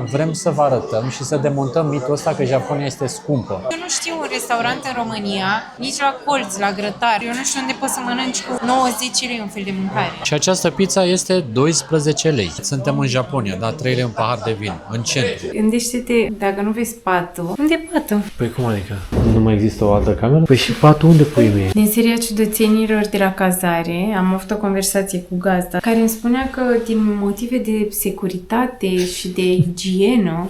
Vrem să vă arătăm și să demontăm mitul ăsta că Japonia este scumpă. Eu nu știu un restaurant în România, nici la colț, la grătar. Eu nu știu unde poți să mănânci cu 90 lei un fel de mâncare. Și această pizza este 12 lei. Suntem în Japonia, da, 3 lei un pahar de vin, în centru. Gândește-te, dacă nu vezi patul, unde e patul? Păi cum adică? Nu mai există o altă cameră? Păi și patul unde pui mie? Din seria ciudățenilor de la cazare, am avut o conversație cu gazda, care îmi spunea că din motive de securitate și de igienă,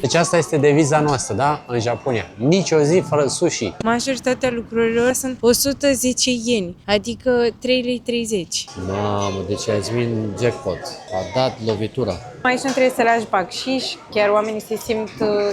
Deci asta este deviza noastră, da, în Japonia. Nici o zi fără sushi. majoritatea lucrurilor sunt 110 ieni, adică 3,30 lei. Mamă, deci Yasmin jackpot. A dat lovitura. Aici nu trebuie să lași bacșiș, chiar oamenii se simt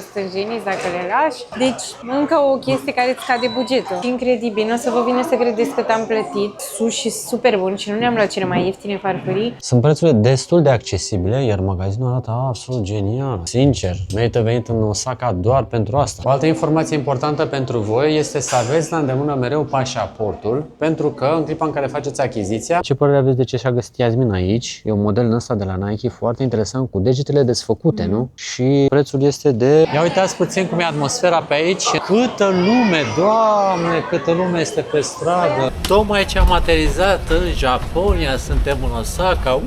stânjeniți dacă le lași. Deci, încă o chestie care îți scade bugetul. Incredibil, nu o să vă vină să credeți cât am plătit. Sushi super bun și nu ne-am luat cele mai ieftine farfurii. Sunt prețurile destul de accesibile, iar magazinul arată absolut genial. Sincer, merită venit în Osaka doar pentru asta. O altă informație importantă pentru voi este să aveți la îndemână mereu pașaportul, pentru că în clipa în care faceți achiziția... Ce părere aveți de ce și-a găsit Yasmin aici? E un model ăsta de la Nike foarte interesant, cu degetele desfăcute, nu? Și prețul este de... Ia uitați puțin cum e atmosfera pe aici. Câtă lume, Doamne, câtă lume este pe stradă. Tocmai ce am aterizat în Japonia, suntem în Osaka.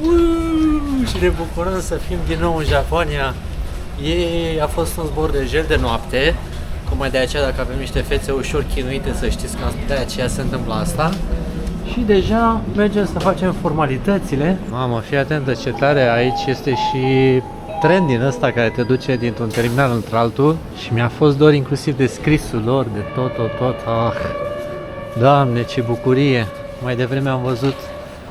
Și ne bucurăm să fim din nou în Japonia. A fost un zbor de gel de noapte. Tocmai de aceea, dacă avem niște fețe ușor chinuite, să știți că de aceea se întâmplă asta. Și deja mergem să facem formalitățile. Mamă, fii atentă ce tare, aici este și tren din ăsta care te duce dintr-un terminal într-altul. Și mi-a fost dor inclusiv de scrisul lor, de tot. Ah, Doamne, ce bucurie! Mai devreme am văzut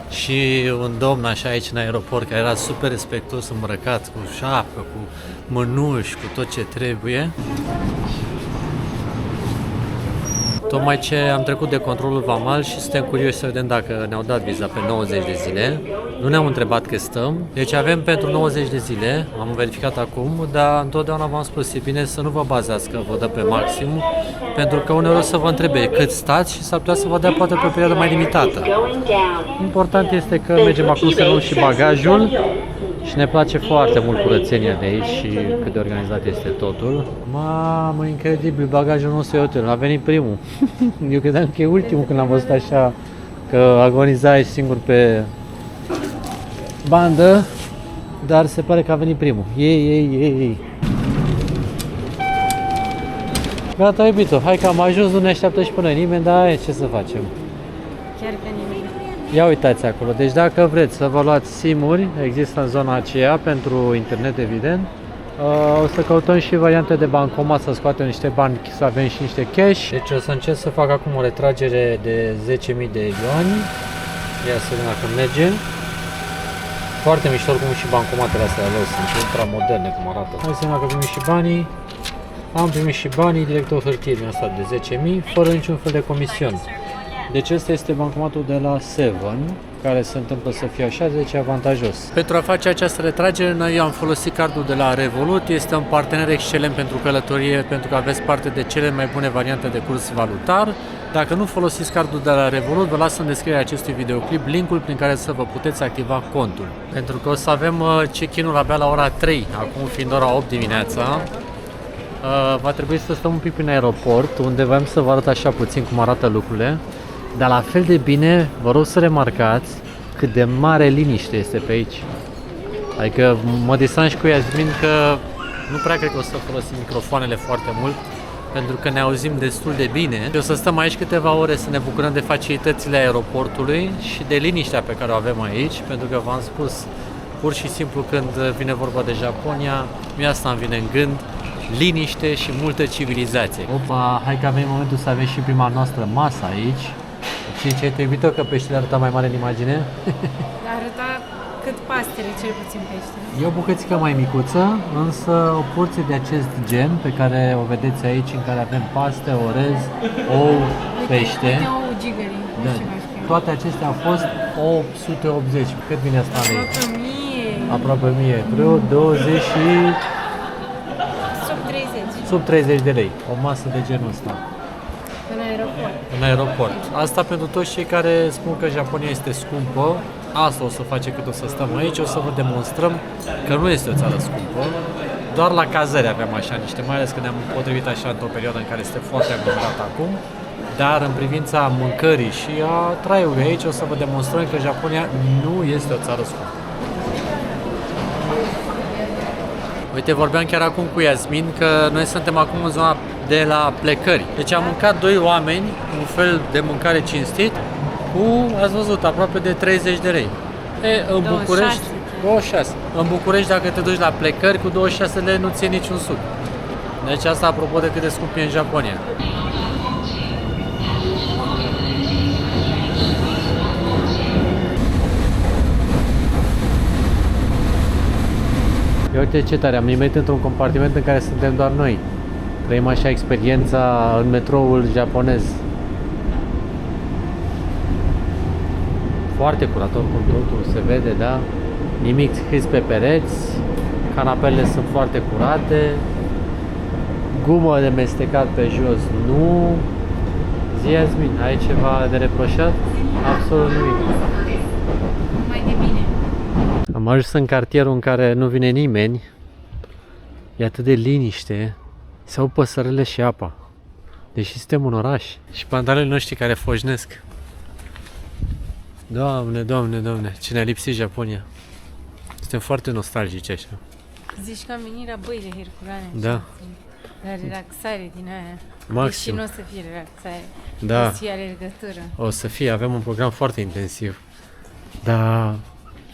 și un domn așa aici în aeroport care era super respectuos îmbrăcat, cu șapcă, cu mânuși, cu tot ce trebuie. Tocmai ce am trecut de controlul vamal și suntem curioși să vedem dacă ne-au dat viza pe 90 de zile. Nu ne-au întrebat că stăm, deci avem pentru 90 de zile, am verificat acum, dar întotdeauna v-am spus, e bine să nu vă bazați că vă dă pe maxim, pentru că uneori o să vă întrebe cât stați și s-ar putea să vă dea poate pe o perioadă mai limitată. Important este că mergem acum să luăm și bagajul și ne place foarte mult curățenia de aici și cât de organizat este totul. Mamă, incredibil, bagajul nostru e hotel, a venit primul. Eu credeam că e ultimul când l-am văzut așa, că agonizai singur pe bandă, dar se pare că a venit primul. Ei. Gata, iubito, hai că am ajuns, nu ne așteaptă și până nimeni, dar ce să facem? Chiar că nimeni. Ia uitați acolo, deci dacă vreți să vă luați SIM-uri, există în zona aceea pentru internet, evident. O să căutăm și variante de bancomat, să scoatem niște bani, să avem și niște cash. Deci o să încerc să fac acum o retragere de 10.000 de yuan. Ia să vedem dacă merge. Foarte mișto cum și bancomatele astea lor sunt ultra moderne cum arată. Hai să vedem dacă primim și banii. Am primit și banii, direct o hârtie din asta de 10.000, fără niciun fel de comision. Deci ăsta este bancomatul de la Seven, care se întâmplă să fie așa, deci avantajos. Pentru a face această retragere, noi am folosit cardul de la Revolut. Este un partener excelent pentru călătorie, pentru că aveți parte de cele mai bune variante de curs valutar. Dacă nu folosiți cardul de la Revolut, vă las în descrierea acestui videoclip linkul prin care să vă puteți activa contul. Pentru că o să avem check-in-ul abia la ora 3, acum fiind ora 8 dimineața. Va trebui să stăm un pic prin aeroport, unde voiam să vă arăt așa puțin cum arată lucrurile. Dar la fel de bine, vă rog să remarcați cât de mare liniște este pe aici. Adică mă distram și cu Yasmin că nu prea cred că o să folosim microfoanele foarte mult, pentru că ne auzim destul de bine. Și o să stăm aici câteva ore să ne bucurăm de facilitățile aeroportului și de liniștea pe care o avem aici, pentru că v-am spus, pur și simplu când vine vorba de Japonia, mie asta îmi vine în gând. Liniște și multă civilizație. Opa, hai că avem momentul să avem și prima noastră masă aici. Și ce te iubită că peștele arăta mai mare în imagine? Arăta cât pastele, cel puțin pește. E o bucățică mai micuță, însă o porție de acest gen pe care o vedeți aici, în care avem paste, orez, ou, pește. Uite, ou gigării. Da. Toate acestea au fost 880. Cât vine asta la ei? Aproape 1000. Vreo 20 și... Sub 30 de lei. O masă de genul ăsta. În aeroport. În aeroport. Asta pentru toți cei care spun că Japonia este scumpă. Asta o să face cât o să stăm aici. O să vă demonstrăm că nu este o țară scumpă. doar la cazări aveam așa niște, mai ales că ne-am potrivit așa într-o perioadă în care este foarte aglomerat acum. Dar în privința mâncării și a traiului aici o să vă demonstrăm că Japonia nu este o țară scumpă. Uite, vorbeam chiar acum cu Iasmin că noi suntem acum în zona de la plecări. Deci am mâncat doi oameni, un fel de mâncare cinstit, cu, ați văzut, aproape de 30 de lei. În București, 26. În București, dacă te duci la plecări, cu 26 lei nu ții niciun suc. Deci asta apropo de cât de scump e în Japonia. Ia uite ce tare, am nimerit într-un compartiment în care suntem doar noi. Trăim așa experiența în metroul japonez. Foarte curat, oricum totul se vede, da? Nimic scris pe pereți, canapelele sunt foarte curate, gumă de mestecat pe jos, nu. Zi, Iasmin, ai ceva de reproșat? Absolut nimic. Mai de bine. Am ajuns în cartierul în care nu vine nimeni, e atât de liniște, se aud păsările și apa, deși suntem un oraș. Și pantalonii noștri care foșnesc. Doamne, Doamne, Doamne, ce ne-a lipsit Japonia. Suntem foarte nostalgici așa. Zici că am venit la băile herculane. Da. La relaxare din aia. Maxim. Și nu o să fie relaxare. Da. O să fie alergătură. O să fie, avem un program foarte intensiv. Dar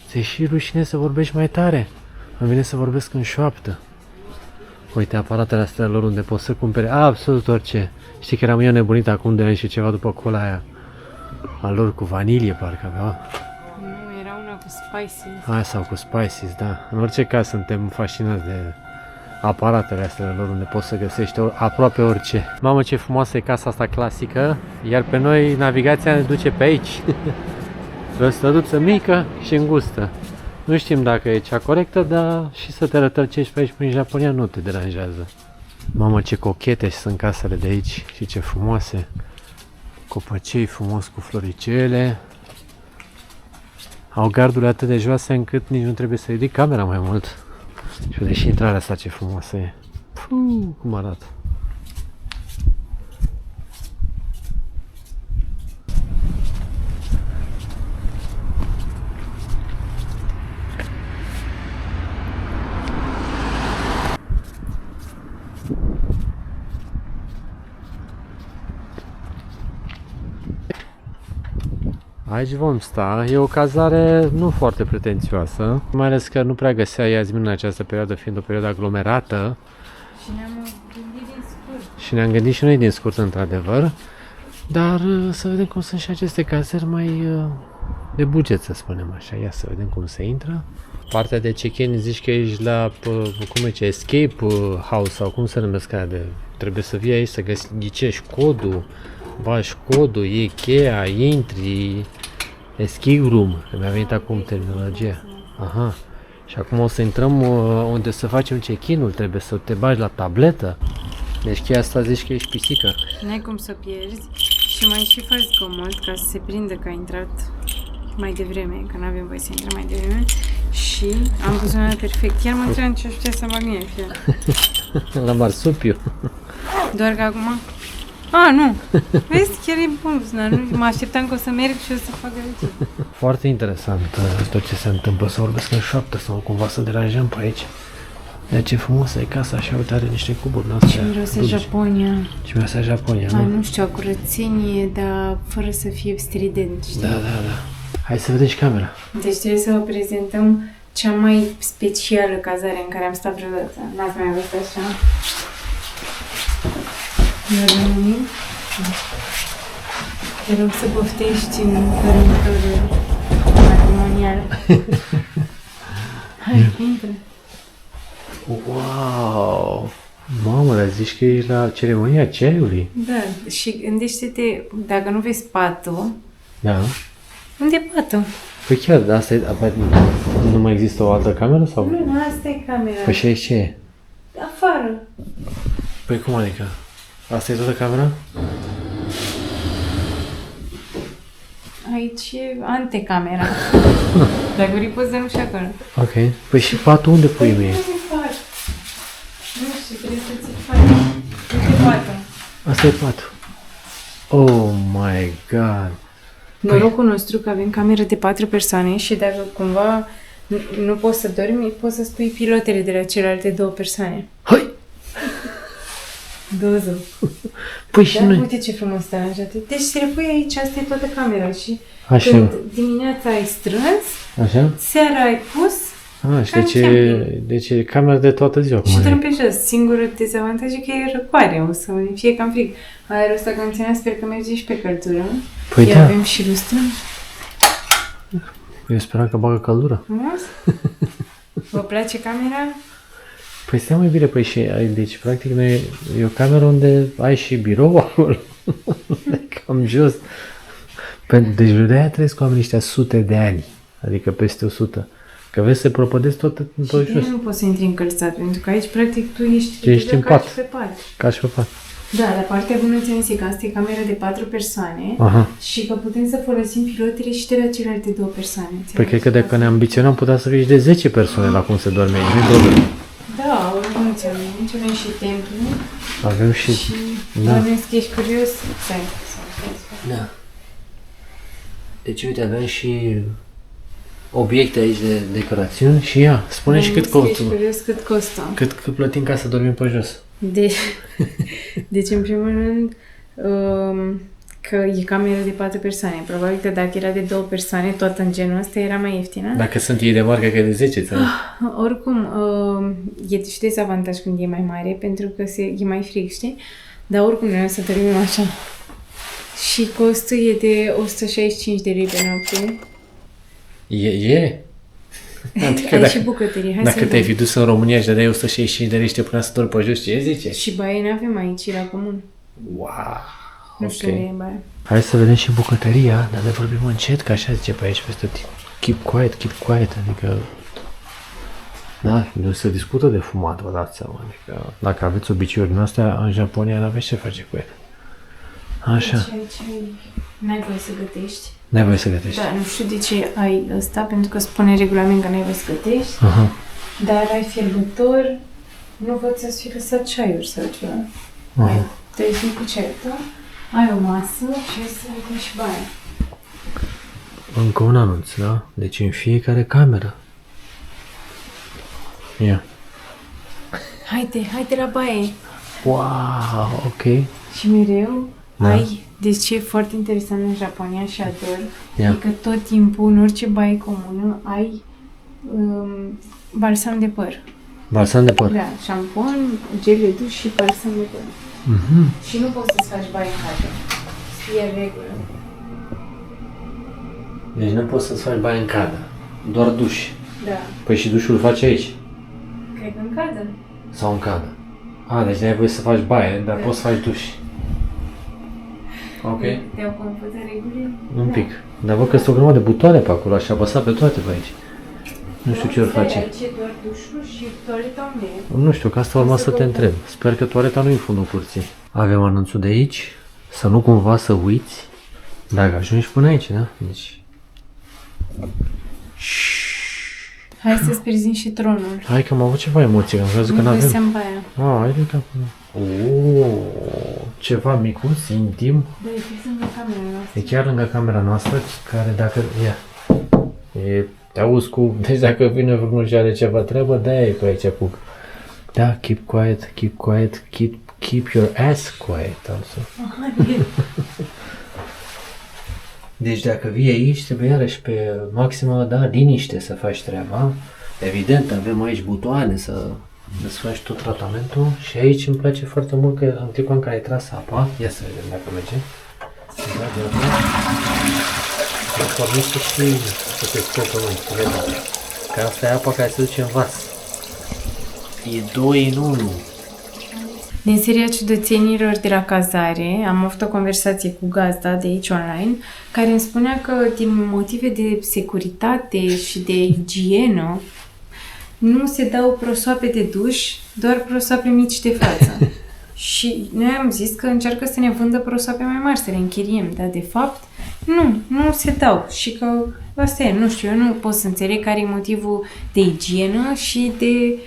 ți-e și rușine să vorbești mai tare. Îmi vine să vorbesc în șoaptă. Uite, aparatele astea lor unde poți să cumpere absolut orice. Știi că eram eu nebunit acum de ani și ceva după cola aia. A lor cu vanilie, parcă avea. Nu, era una cu spices. Aia sau cu spices, da. În orice caz suntem fascinați de aparatele astea lor unde poți să găsești aproape orice. Mamă, ce frumoasă e casa asta clasică, iar pe noi navigația ne duce pe aici. O străduță mică și îngustă. Nu știm dacă e cea corectă, dar și să te rătăcești pe aici prin Japonia nu te deranjează. Mamă, ce cochete sunt casele de aici și ce frumoase. Copăcei frumos cu floricele. Au gardurile atât de joase încât nici nu trebuie să ridic camera mai mult. Și uite și intrarea asta ce frumoasă e. Puh, cum arată. Aici vom sta, e o cazare nu foarte pretențioasă, mai ales că nu prea găsea Iasmin în această perioadă, fiind o perioadă aglomerată. Și ne-am gândit din scurt. Și ne-am gândit și noi din scurt, într-adevăr, dar să vedem cum sunt și aceste cazări mai de buget, să spunem așa. Ia să vedem cum se intră. Partea de check-in zici că ești la, cum e ce, escape house sau cum se numesc aia de... Trebuie să vii aici să ghicești codul, bași codul, iei cheia, intri, escape room, că mi-a venit acum terminologia. Aha. Și acum o să intrăm unde să facem check-in-ul, trebuie să te bagi la tabletă. Deci cheia asta zici că ești pisică. N-ai cum să pierzi și mai și faci zgomot ca să se prindă că ai intrat mai devreme, că nu avem voie să intrăm mai devreme. Și am poziționat perfect. Chiar mă întream ce aș putea să bag mie, fie. La marsupiu. Doar că acum... A, nu! Vezi, chiar e bun buzunar. Mă așteptam că o să merg și o să fac aici. Foarte interesant tot ce se întâmplă, să vorbesc în șoaptă sau cumva să deranjăm pe aici. De ce frumoasă e casa, așa, uite, are niște cuburi noastre. Și mirose Japonia. Și mirose Japonia, nu? Ai, nu știu, o curățenie, dar fără să fie strident, știi? Da, da, da. Hai să vedem și camera. Deci trebuie să vă prezentăm cea mai specială cazare în care am stat vreodată. N-ați mai văzut așa? Te rog să poftești în dormitorul matrimonial. Hai, intră. Wow! Mamă, dar zici că ești la ceremonia ceaiului? Da, și gândește-te, dacă nu vezi patul, Da. unde e patul? Păi chiar, dar asta e, nu mai există o altă cameră sau? Nu, asta e camera. Păi și aici ce e? Afară. Păi cum adică? Asta e toată camera? Aici e antecamera. Dacă vrei poți să nu și acolo. Ok. Păi și patul unde pui mie? și trebuie să ți-l faci. Uite patul. Asta e patul. Oh my god. Norocul nostru că avem cameră de 4 persoane și dacă cumva nu poți să dormi, poți să spui pilotele de la celelalte 2 persoane. Hai! Doză. Păi și Da, noi. uite ce frumos stă aranjat. Deci se le pui aici, asta e toată camera și Așa. când dimineața ai strâns, Așa? seara ai pus Și Ca în deci e camera de toată ziua. și cum dormi e. pe jos. Singurul dezavantaj e că e răcoare, o să ne fie cam frig. Aerul ăsta condiționat sper că merge și pe căldură. Păi Iar da, avem și lustră. eu speram că bagă căldură. Frumos? Vă place camera? Păi stai mai bine, păi și deci practic e o cameră unde ai și birou acolo. Cam jos. Deci de-aia trăiesc oamenii ăștia sute de ani, adică peste 100. Că vezi, se propădesc tot Și jos, bine nu poți să intri încălțat, pentru că aici practic tu ești, Ești în ca pat. și pe pat. ca și pe pat. Da, dar partea bună ți-am zis că asta e camera de 4 persoane Aha. și că putem să folosim pilotele și de la celelalte 2 persoane. Păi cred că dacă ne ambiționăm putea să fie și de 10 persoane la cum se doarme aici, nu-i problemă. Da, nu ți-am nici avem și templu Avem și... și Da. bănuiesc că ești curios. Stai. Da. Deci uite, avem și obiecte aici de decorațiuni și ia, spune și cât Bănuiesc că costă. ești curios cât costă. Cât plătim ca să dormim pe jos? Deci, în primul rând, că e cameră de 4 persoane. Probabil că dacă era de 2 persoane, tot în genul ăsta era mai ieftină. Dacă sunt ei de mari, cred că e de 10 ți Oricum, e și dezavantaj când e mai mare, pentru că e mai frig, știi? Dar oricum noi o să dormim așa. Și costul e de 165 de lei pe noapte. E? Adică Ai și bucătărie, hai dacă să te-ai vedem. fi dus în România și dădeai 165 de lei și te punea să dormi pe jos, ce zice? Și baie n-avem aici, la comun. Wow! Nu știu unde e baia. Hai să vedem și bucătăria, dar le vorbim încet, că așa zice pe aici peste tot. Keep quiet, adică... Da, nu se discută de fumat, vă dați seama, adică dacă aveți obiceiuri din astea, în Japonia n-aveți ce face cu ele. Așa, Deci aici n-ai voie să gătești. n-ai voie să gătești. Da, nu știu de ce ai ăsta, pentru că spune regulament că n-ai voie să gătești. Aha. Dar ai fierbător, nu văd să-ți fi lăsat ceaiuri sau ceva. Aha. Te-ai fi cu ceaiul tău, ai o masă și ai să ai și baia. Încă un anunț, da? Deci în fiecare cameră. Ia. Haide la baie. Wow, ok. Și mereu Da. ai, deci ce e foarte interesant în Japonia și ador, Ia. e că tot timpul în orice baie comună ai balsam de păr. Balsam de păr. Da, șampon, gel de duș și balsam de păr. Mhm. Și nu poți să-ți faci baie în casă. E regulă. Deci nu poți să-ți faci baie în cadă, doar duș. Da. Păi și dușul îl faci aici? Cred că în cadă. Sau în cadă? Deci n-ai voie să faci baie, dar poți să faci duș. Ok. Te-au confuzat regulile? Un pic. Dar văd că sunt o grămadă de butoane pe acolo, aș apăsa pe toate pe aici. Nu știu ce ori face. Aici e doar dușul și toaleta unde e? Nu știu, că asta urma să te întreb. Sper că toaleta nu e în fundul curții. Avem anunțul de aici, să nu cumva să uiți dacă ajungi până aici, da? Deci... Hai să-ți prezint și tronul. Hai că am avut ceva emoție, am crezut că Nu n-avem. găseam baia. Hai de capul. Ceva micuț, intim. Da, e fix lângă camera noastră. E chiar lângă camera noastră, care dacă... Ia. Te auzi cu... Deci dacă vine vreunul și are ceva treabă, de-aia e pe aici cu... Da, keep quiet, keep your ass quiet also. Deci dacă vii aici, trebuie iarăși pe maximă, da, liniște să faci treaba. Evident, avem aici butoane să desfaci tot tratamentul și aici îmi place foarte mult că în clipa în care ai tras apa, ia să vedem dacă merge. Da, de acolo. Pornește și să te scopă mai, vedem. Că asta e apa care se duce în vas. E 2 în 1. Din seria ciudățenilor de la cazare am avut o conversație cu gazda de aici online care îmi spunea că din motive de securitate și de igienă nu se dau prosoape de duș, doar prosoape mici de față. Și noi am zis că încearcă să ne vândă prosoape mai mari, să le închiriem, dar de fapt nu se dau. Și că asta e, nu știu, eu nu pot să înțeleg care e motivul de igienă și de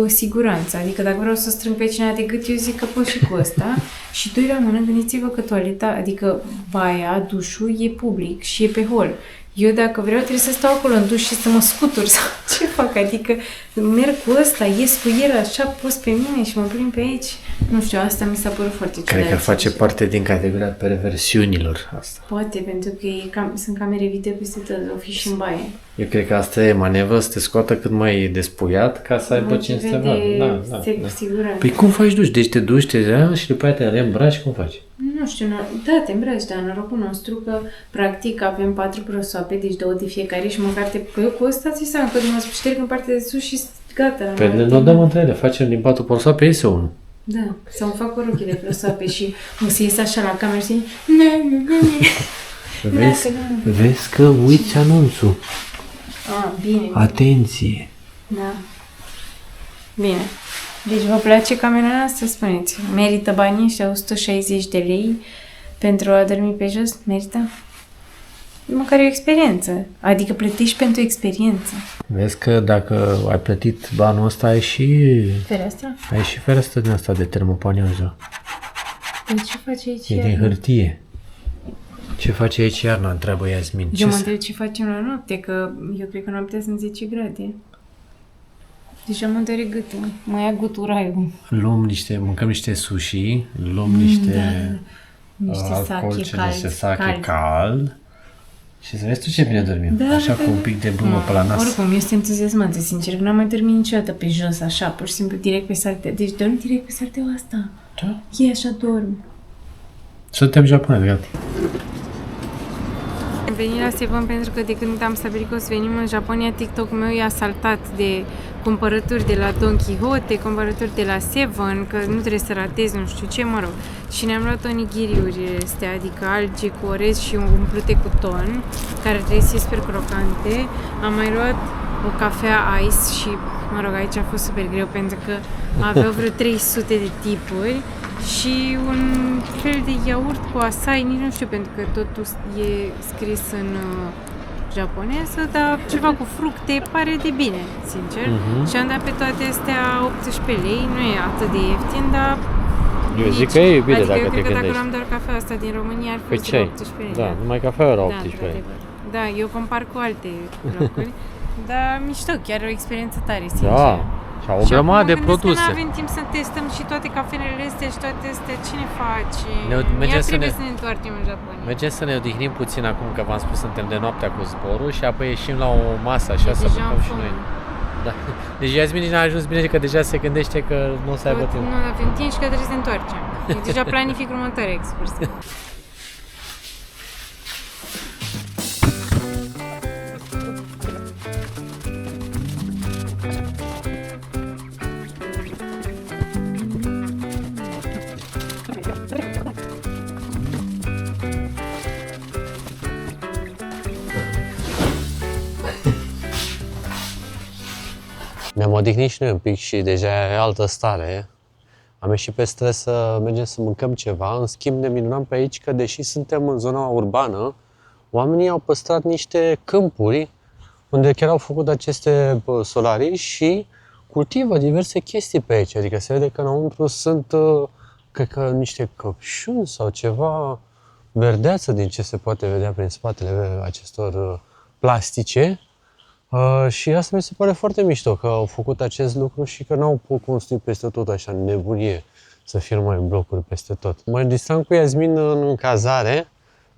siguranță. Adică dacă vreau să strâng pe cineva de gât, eu zic că pot și cu ăsta. Și doi la mână, gândiți-vă că toaleta, adică baia, dușul, e public și e pe hol. Eu dacă vreau trebuie să stau acolo în duș și să mă scutur sau ce fac, adică merg cu ăsta, ies cu el așa pus pe mine și mă prind pe aici. Nu știu, asta mi s-a părut foarte ciudat. Cred că face parte din categoria perversiunilor asta. Poate, pentru că sunt camere video peste tot, o fi și în baie. Eu cred că asta e manevră să te scoată cât mai despuiat ca să aibă cine să te vadă. Da. Siguranță. Păi cum faci duș? Deci te duci, te ia și după aia te reîmbraci, cum faci? Nu știu, da, te îmbraci, dar norocul nostru că practic avem 4 prosoape, deci 2 de fiecare și măcar eu cu ăsta ți seama că mă șterg în partea de sus și gata. Pe ne dăm între ele, facem din 4 prosoape, iese unul. Da, sau îmi fac o rochie de prosoape și o să ies așa la cameră și Vezi că uiți anunțul. Bine. Atenție! Da. Bine. Deci vă place camera noastră? Spuneți. Merită banii ăștia 160 de lei pentru a dormi pe jos? Merită? Măcar e o experiență. Adică plătești pentru experiență. Vezi că dacă ai plătit banul ăsta, ai și... Fereastra? Ai și fereastră din asta de termopanioză. Păi ce faci aici? E din hârtie. Ce faci aici iarna? Întreabă Iasmin. Eu mă întreb ce facem la noapte, că eu cred că noaptea sunt 10 grade. Deja mă doare gâtul. Mă ia guturaiul. Mâncăm niște sushi, luăm niște Niște alcool, sake niște sake cald. Și să vezi tu ce bine dormim. Da, așa cu un pic de brumă pe la nas. Oricum, eu sunt entuziasmată, sincer, că n-am mai dormit niciodată pe jos, așa, pur și simplu, direct pe sartea. Deci dorm direct pe sarteaua asta. Da? E așa dorm. Suntem japonezi, gata. Am venit la Seven pentru că de când am stabilit că o să venim în Japonia, TikTok-ul meu e asaltat de cumpărături de la Don Quixote, cumpărături de la Seven, că nu trebuie să ratez, nu știu ce, mă rog. Și ne-am luat onigiriuri astea, adică alge cu orez și umplute cu ton, care trebuie să fie super crocante. Am mai luat o cafea ice și, mă rog, aici a fost super greu pentru că aveau vreo 300 de tipuri și un fel de iaurt cu açai, nici nu știu, pentru că totul e scris în japoneză, dar ceva cu fructe pare de bine, sincer. Și am dat pe toate astea 18 lei, nu e atât de ieftin, dar Eu zic că e bine adică dacă eu te cred că dacă gândești. luam doar cafea asta din România ar fi Păi ce ai? 18 lei. Da, numai cafea era 18 lei. într-adevăr. Da, eu compar cu alte locuri, dar mișto, chiar o experiență tare, sincer. Da, și au o Și grămadă de acum mă gândesc că produse. nu avem timp să testăm și toate cafelele astea și toate astea. Cine face? Mergem Iar să trebuie ne- să ne întoarcem în Japonia. Mergem să ne odihnim puțin acum, că v-am spus, suntem de noaptea cu zborul și apoi ieșim la o masă așa să Deja mâncăm am și foame. noi. Da. Deci Iasmin nici n-a ajuns bine că deja se gândește că nu o să aibă timp. Nu avem timp și că trebuie să ne întoarcem. Eu deja planific următoarea excursie. Ne-am odihnit și noi un pic și deja e altă stare. Am ieșit pe stră să mergem să mâncăm ceva. În schimb, ne minunam pe aici că, deși suntem în zona urbană, oamenii au păstrat niște câmpuri unde chiar au făcut aceste solarii și cultivă diverse chestii pe aici. Adică se vede că înăuntru sunt, cred că, niște căpșuni sau ceva verdeață din ce se poate vedea prin spatele acestor plastice. Și asta mi se pare foarte mișto că au făcut acest lucru și că n-au construit peste tot așa în nebunie să fie numai blocuri peste tot. Mă distram cu Iasmin în cazare,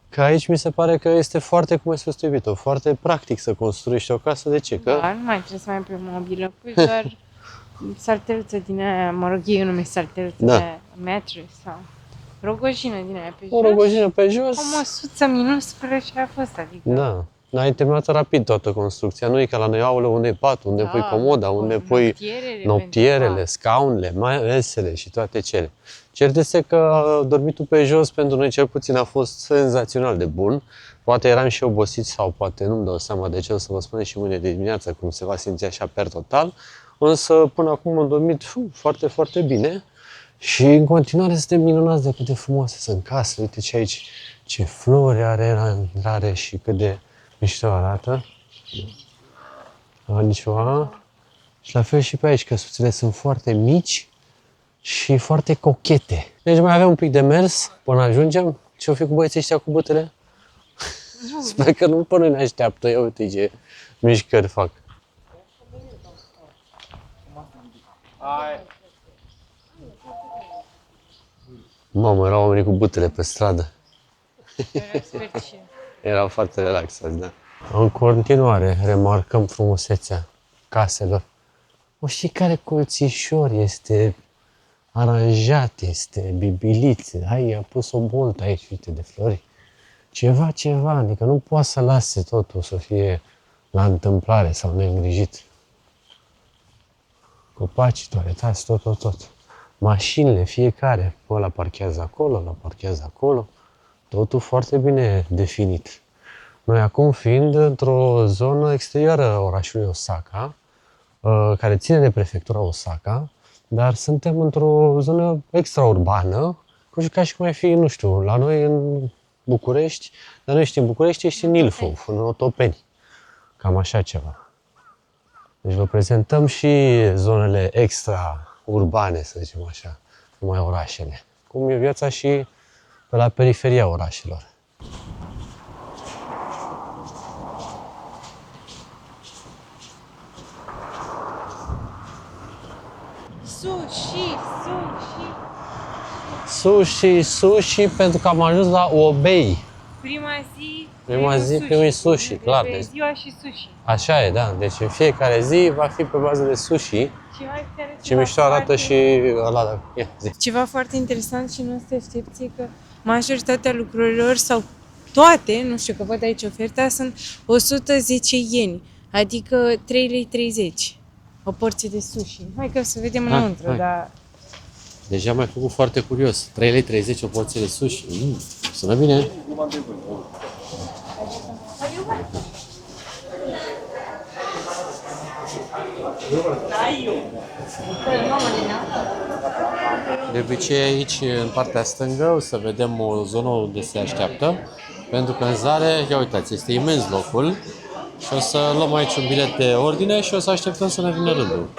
că aici mi se pare că este foarte, cum ai spus tu, iubito, foarte practic să construiești o casă. De ce? Că Da, nu mai trebuie să mai pui mobilă, pui doar salteluță din aia, mă rog, eu numesc salteluță Da. de mattress sau rogojină din aia pe o jos. rogojină pe jos. O măsuță minusculă și a fost, adică... Da. Ai terminat rapid toată construcția. Nu e ca la noi, aoleu, unde e patul, unde pui comoda, unde pui noptierele, scaunele, mesele și toate cele. Cert este că dormitul pe jos pentru noi cel puțin a fost senzațional de bun. Poate eram și obosiți sau poate nu-mi dau seama de ce, o să vă spun și mâine de dimineață cum se va simți așa per total. Însă până acum am dormit foarte, foarte bine și în continuare suntem minunați de cât de frumoase sunt casele. Uite ce aici, ce flori are și cât de mișto arată. Nicio Și la fel și pe aici, căsuțele sunt foarte mici și foarte cochete. Deci mai avem un pic de mers până ajungem. Ce-o fi cu băieții ăștia cu bătele? Sper că nu până ne așteaptă. Ia uite ce mișcări fac. Mamă, erau oamenii cu bătele pe stradă. Erau foarte relaxați, da. În continuare, remarcăm frumusețea caselor. O, și care colțișor este aranjat, este bibilit. Hai, a pus o boltă aici, uite, de flori. Ceva, adică nu poate să lase totul să fie la întâmplare sau neîngrijit. Copacii, toaletați, tot. Mașinile, fiecare. Ăla parchează acolo, ăla parchează acolo. Totul foarte bine definit. Noi acum fiind într-o zonă exterioară orașului Osaka, care ține de prefectura Osaka, dar suntem într-o zonă extraurbană, ca și cum ai fi, nu știu, la noi în București, dar nu ești în București, ești în Ilfov, în Otopeni. Cam așa ceva. Deci vă prezentăm și zonele extra-urbane, să zicem așa, numai orașele. Cum e viața și pe la periferia orașelor. Sushi, pentru că am ajuns la Obei. Prima zi, primul sushi, clar. Deci ziua și sushi. Așa e, da. Deci în fiecare zi va fi pe bază de sushi. Ce mișto arată și ăla. Ceva foarte interesant și nu te aștepți că majoritatea lucrurilor sau toate, nu știu că văd aici oferta, sunt 110 ieni, adică 3,30 lei. O porție de sushi. Hai că să vedem înăuntru, hai. dar... Deja m-ai făcut foarte curios. 3,30 lei o porție de sushi. Sună bine. De obicei aici, în partea stângă, o să vedem o zonă unde se așteaptă. Pentru că în zare, ia uitați, este imens locul. Și o să luăm aici un bilet de ordine și o să așteptăm să ne vină rândul.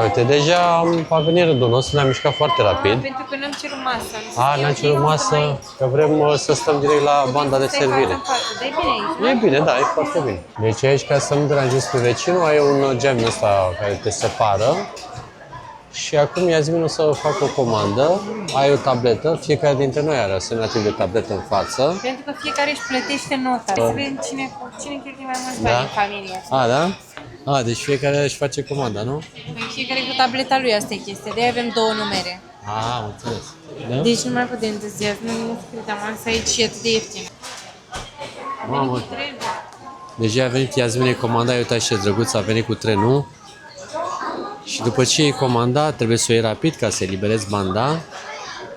Uite, deja a venit rândul nostru, ne-am mișcat foarte rapid. Pentru că n-am cerut masă. Ne-am cerut masă, că vrem să stăm direct la banda de servire. Dar e bine aici, E bine, da, e foarte bine. Deci aici, ca să nu deranjezi pe vecinul, ai un geam ăsta care te separă. Și acum Iasmin o să fac o comandă, ai o tabletă, fiecare dintre noi are asemenea tip de tabletă în față. Pentru că fiecare își plătește nota. Să vedem cine cheltuie mai mulți bani în familie. Da? Deci fiecare își face comanda, nu? Fiecare cu tableta lui, asta e chestia. De-aia avem două numere. Am înțeles. Da? Deci nu mai putem întârziat. Nu credeam asta aici e atât de ieftin. Mamă. Deja a venit Iasmin, comanda, uitați ce drăguț, a venit cu trenul. Și după ce ai comandat, trebuie să o iei rapid ca să eliberezi banda.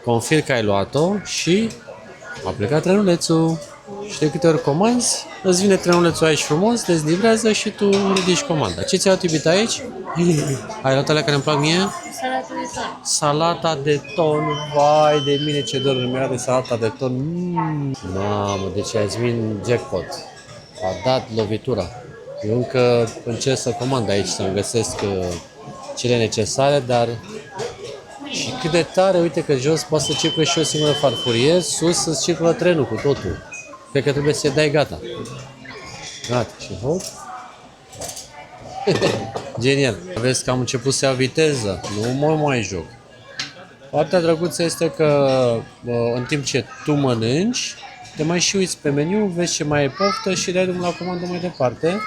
Confirm că ai luat-o și a plecat trenulețul. Și de câte ori comanzi, îți vine trenulețul aici frumos, dezlivrează și tu ridici comanda. Ce ți-ai luat, iubita, aici? Ai luat alea care îmi plac mie? Salata de ton. Salata de ton, vai de mine ce dor îmi era de salata de ton. Mamă, deci Iasmin jackpot. A dat lovitura. Eu încă încerc să comand aici, să-mi găsesc cele necesare, dar și cât de tare, uite că jos poate să circule și o singură farfurie, sus să circulă trenul cu totul. Cred că trebuie să-i dai gata. Gata, și hop. Genial. Vezi că am început să iau viteză, nu mă mai joc. Partea drăguță este că în timp ce tu mănânci, te mai și uiți pe meniu, vezi ce mai e poftă și dai drumul la comandă mai departe.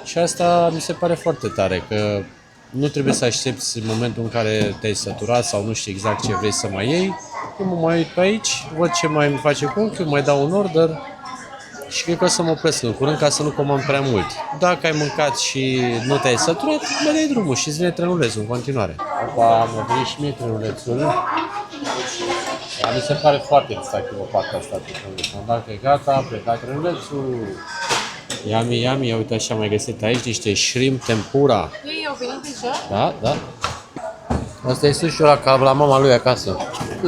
Și asta mi se pare foarte tare, că nu trebuie să aștepți în momentul în care te-ai săturat sau nu știi exact ce vrei să mai iei. Eu mă mai uit pe aici, văd ce mai îmi face cu ochiul, mai dau un order și cred că o să mă opresc în curând ca să nu comand prea mult. Dacă ai mâncat și nu te-ai săturat, mai dai drumul și îți vine trenulețul în continuare. Opa, mi-a venit și mie trenulețul. Dar mi se pare foarte distractivă partea asta cu trenulețul. Dacă e gata, a plecat trenulețul. Yummy, yummy, ia uite așa, am mai găsit aici niște shrimp tempura. Ei au venit deja? Da. Asta e sushi-ul ăla ca la mama lui acasă.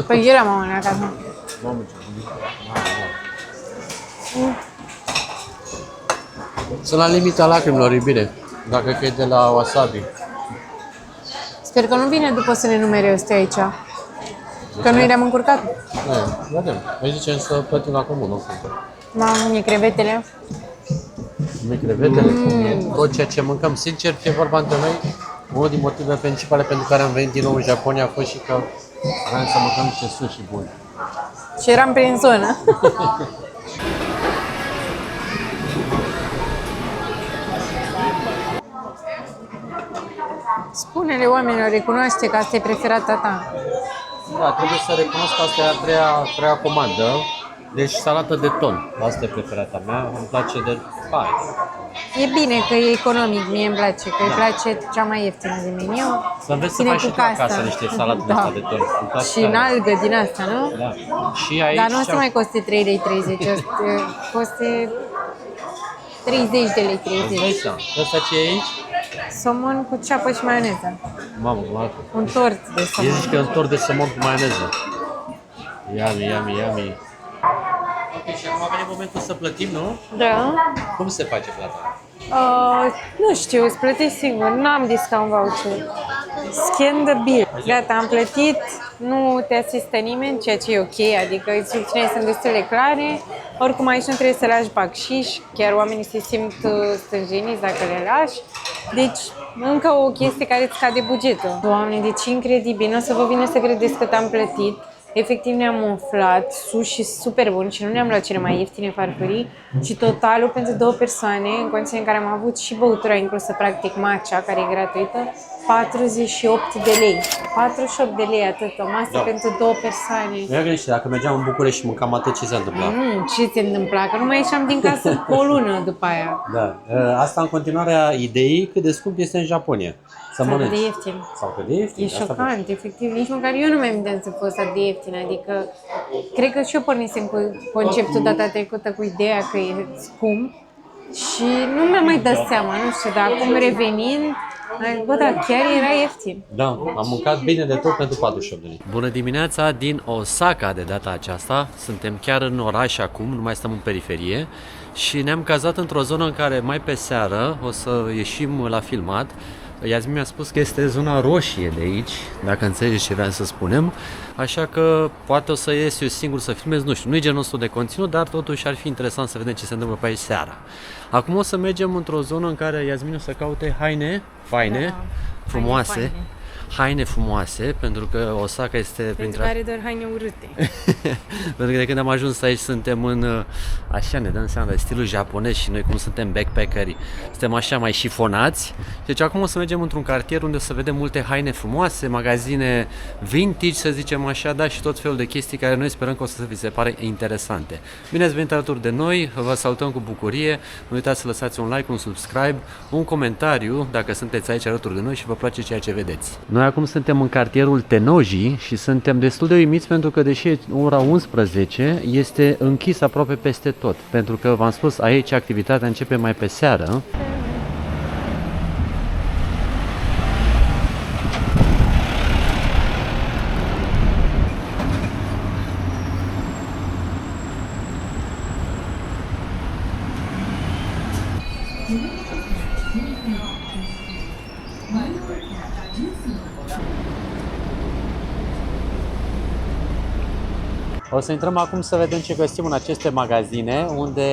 Păi era mama mea acasă. Mamă, ce bunică. Sunt la limita lacrimilor, iubire. Dacă că e de la wasabi. Sper că nu vine după să ne numere ăstea aici. Că noi le-am încurcat. Vedem. Noi zicem să plătim la comun, nu? Mamă, crevetele. Crevetele, cum e, tot ceea ce mâncăm. Sincer, ce vorba între noi, unul din motivele principale pentru care am venit din nou în Japonia a fost și că vreau să mâncăm niște sushi buni. Și eram prin zonă. Spune-le oamenilor, recunoaște că asta e preferata ta. Da, trebuie să recunosc că asta e a treia comandă. Deci salată de ton. Asta e preferata mea. Îmi place de pai. E bine că e economic, mie îmi place, că îi place cea mai ieftină din meniu. Să înveți să Ține faci și cu tu acasă casta. niște salate de Da. asta de ton. Îmi place Și tare. în algă din asta, nu? Da. Și aici Dar nu o să mai coste 3 lei 30, o să coste 30 de lei Îți dai 30. seama. Ăsta ce e aici? Somon cu ceapă și maioneză. Mamă, Un tort de e somon. zici că e un tort de somon cu maioneză. Yummy, yummy, yummy. Ok, și acum a venit momentul să plătim, nu? Da. Cum se face plata? Nu știu, îți plătești singur, n-am discount voucher. Scan the bill. Gata, am plătit, nu te asistă nimeni, ceea ce e ok, adică instrucțiunile sunt destul de clare. Oricum aici nu trebuie să lași bacșiș, chiar oamenii se simt stânjeniți dacă le lași. Deci, încă o chestie care îți scade bugetul. Doamne, deci incredibil, nu o să vă vină să credeți cât am plătit. Efectiv ne-am umflat, sushi super bun și nu ne-am luat cele mai ieftine farfurii, ci totalul pentru 2 persoane, în condiții în care am avut și băutura inclusă, practic matcha, care e gratuită, 48 de lei. 48 de lei atât, o masă pentru 2 persoane. Mi-am gândit și dacă mergeam în București și mâncam atât, ce se întâmpla? Ce se întâmpla? Că nu mai ieșeam din casă o lună după aia. Da. Asta în continuarea ideii cât de scump este în Japonia. Să Sau cât mănânci. de ieftin. Sau cât de ieftin. E asta șocant, efectiv. Nici măcar eu nu mi-am gândit să fost atât de ieftin. Adică, cred că și eu pornisem cu conceptul data trecută cu ideea că e scump și nu mi-am mai dat seama, nu știu, dar acum revenind, bă, da, chiar era ieftin. Da, am mâncat bine de tot pentru 48 de lei. Bună dimineața din Osaka de data aceasta. Suntem chiar în oraș acum, nu mai stăm în periferie. Și ne-am cazat într-o zonă în care mai pe seară o să ieșim la filmat. Iasmin mi-a spus că este zona roșie de aici, dacă înțelegeți ce vreau să spunem. Așa că poate o să ies eu singur să filmez, nu știu, nu e genul nostru de conținut, dar totuși ar fi interesant să vedem ce se întâmplă pe aici seara. Acum o să mergem într-o zonă în care Iasmin o să caute haine faine, frumoase. faine. Haine frumoase, pentru că Osaka este printre... Are doar haine urâte. Pentru că de când am ajuns aici suntem în, așa ne dăm seama, de stilul japonez și noi cum suntem backpackeri, suntem așa mai șifonați. Deci acum o să mergem într-un cartier unde o să vedem multe haine frumoase, magazine vintage, să zicem așa, da, și tot felul de chestii care noi sperăm că o să vi se pare interesante. Bine ați venit alături de noi, vă salutăm cu bucurie, nu uitați să lăsați un like, un subscribe, un comentariu dacă sunteți aici alături de noi și vă place ceea ce vedeți. Noi acum suntem în cartierul Tennoji și suntem destul de uimiți pentru că deși e ora 11, este închis aproape peste tot. Pentru că v-am spus, aici activitatea începe mai pe seară. O să intrăm acum să vedem ce găsim în aceste magazine, unde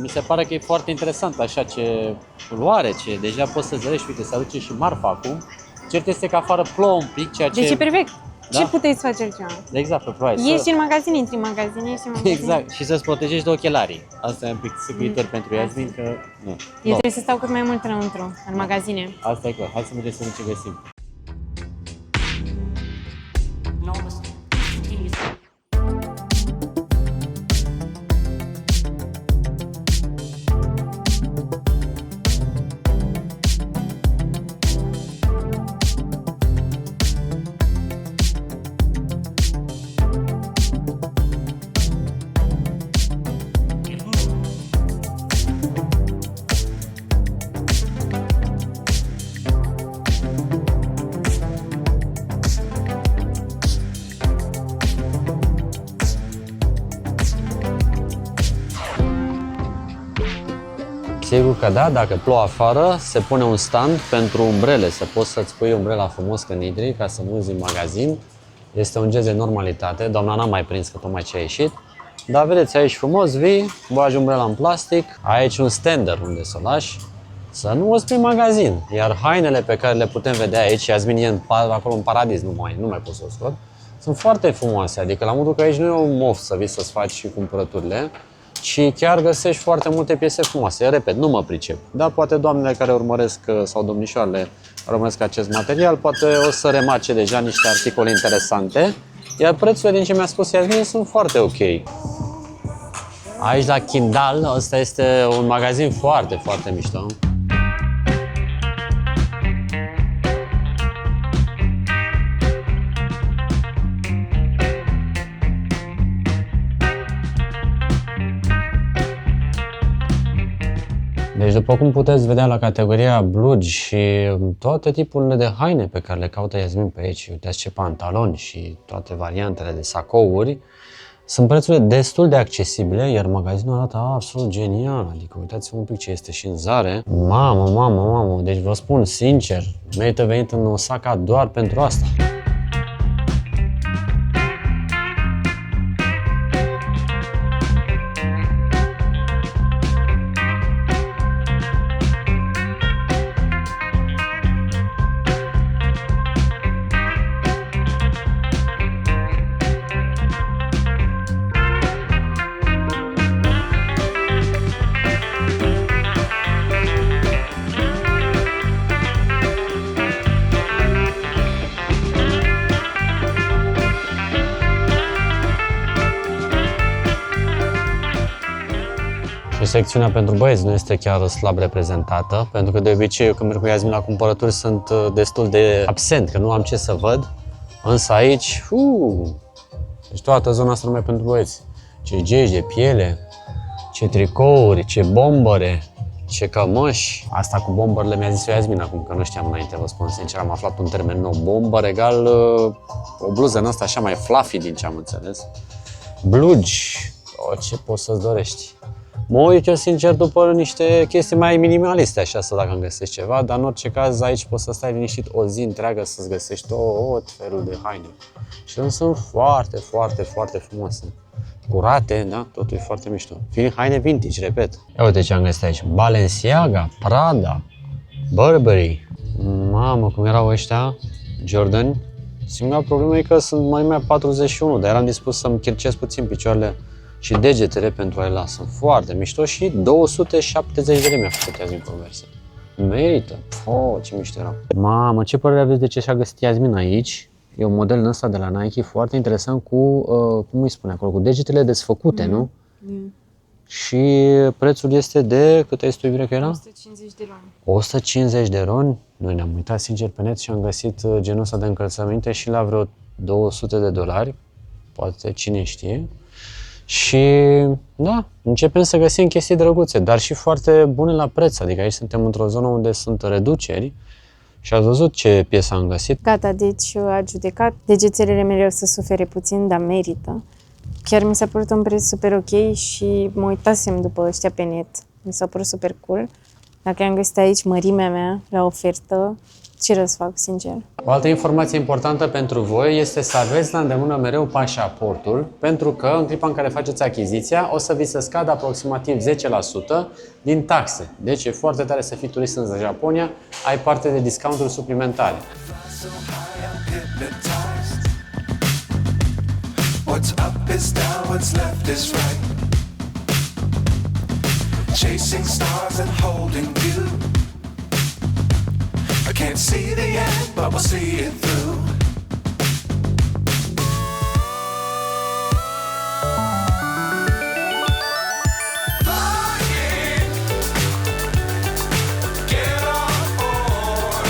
mi se pare că e foarte interesant așa ce culoare, ce deja poți să zărești, uite, se aduce și marfa acum. Cert este că afară plouă un pic, ceea ce... Deci e perfect. Da? Ce puteți face altceva? Exact, pe ploaie. Ieși în magazin, intri în magazin, ieși în magazin. Exact, și să-ți protejești de ochelarii. Asta e un pic săcuitor pentru Iasmin, că... Nu. Eu No. trebuie să stau cât mai mult înăuntru, în magazine. Asta e clar. Hai să vedem să vedem ce găsim. Sigur că da, dacă plouă afară, se pune un stand pentru umbrele, să poți să-ți pui umbrela frumos când intri, ca să nu uzi în magazin. Este un gest de normalitate, doamna n-a mai prins că tocmai ce a ieșit. Dar vedeți aici frumos, vii, bagi umbrela în plastic, ai aici un stander unde să o lași, să nu uzi prin magazin. Iar hainele pe care le putem vedea aici, Iasmin e acolo în paradis, nu mai pot să o scot, sunt foarte frumoase, adică la modul că aici nu e un mof să vii să-ți faci și cumpărăturile, ci chiar găsești foarte multe piese frumoase. Repet, nu mă pricep, dar poate doamnele care urmăresc sau domnișoarele care urmăresc acest material, poate o să remarce deja niște articole interesante, iar prețurile, din ce mi-a spus Iasmin, sunt foarte ok. Aici la Kindle, ăsta este un magazin foarte, foarte mișto. Deci, după cum puteți vedea la categoria blugi și toate tipurile de haine pe care le caută Iasmin pe aici, uitați ce pantaloni și toate variantele de sacouri, sunt prețurile destul de accesibile, iar magazinul arată absolut genial. Adică uitați-vă un pic ce este și în zare. Mamă, deci vă spun sincer, merită venit în Osaka doar pentru asta. Secțiunea pentru băieți nu este chiar slab reprezentată, pentru că de obicei eu când merg cu Iasmin la cumpărături sunt destul de absent, că nu am ce să văd. Însă aici, deci toată zona asta numai pentru băieți. Ce geci de piele, ce tricouri, ce bombere, ce cămăși. Asta cu bombărele mi-a zis Iasmin acum, că nu știam înainte, vă spun sincer, am aflat un termen nou. Bombăr egal o bluză în asta așa mai fluffy din ce am înțeles. Blugi, ce poți să-ți dorești. Mă uit eu sincer după niște chestii mai minimaliste așa, să dacă îmi găsești ceva, dar în orice caz aici poți să stai liniștit o zi întreagă să-ți găsești tot felul de haine. Și sunt foarte, foarte, foarte frumoase. Curate, da? Totul e foarte mișto. Haine vintage, repet. Ia uite ce am găsit aici. Balenciaga, Prada, Burberry. Mamă, cum erau ăștia, Jordan. Singura problemă e că sunt mai 41, dar eram dispus să-mi chircesc puțin picioarele și degetele pentru a le lua. Sunt foarte mișto și 270 de lei mi-a făcut Iasmin conversie. Merită. Ce mișto era. Mamă, ce părere aveți de ce și-a găsit Iasmin aici? E un model în ăsta de la Nike foarte interesant cu, cum îi spune acolo, cu degetele desfăcute, nu? Și prețul este de, cât ai zis tu, Iubirea, că era? 150 de roni. 150 de roni? Noi ne-am uitat sincer pe net și am găsit genul ăsta de încălțăminte și la vreo $200, poate cine știe. Și da, începem să găsim chestii drăguțe, dar și foarte bune la preț, adică aici suntem într-o zonă unde sunt reduceri și ați văzut ce piesă am găsit. Gata, deci a judecat, degețelele mele o să sufere puțin, dar merită. Chiar mi s-a părut un preț super ok și mă uitasem după ăștia pe net, mi s-a părut super cool. Dacă am găsit aici mărimea mea la ofertă, ce răs fac, sincer. O altă informație importantă pentru voi este să aveți la îndemână mereu pașaportul, pentru că în clipa în care faceți achiziția o să vi se scadă aproximativ 10% din taxe. Deci e foarte tare să fii turist în Japonia, ai parte de discounturi suplimentare. What's up is down, what's left is right. Chasing stars and holding you. I can't see the end, but we'll see it through. Flying, get on board.